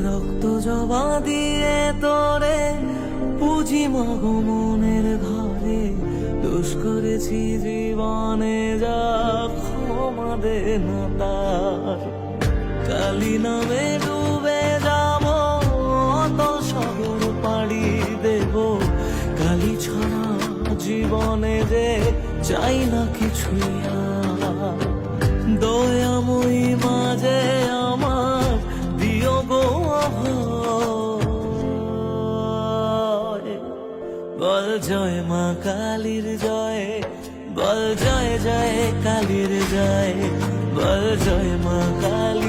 রক্ত জবা দিয়ে তোরে পুঁজি মাগো মনের ঘরে, দোষ করেছি জীবনে যা ক্ষমা দে না তার। কালী নামে ডুবে যাব অত সাগর পাড়ি দেব, কালী ছাড়া জীবনে যে চাই না কিছুই আর। দয়াময়ী মাঝে আমার দিও গো অভয়, বল জয় মা কালীর জয়, বল জয় জয় কালীর জয়, বল জয় মা কালী।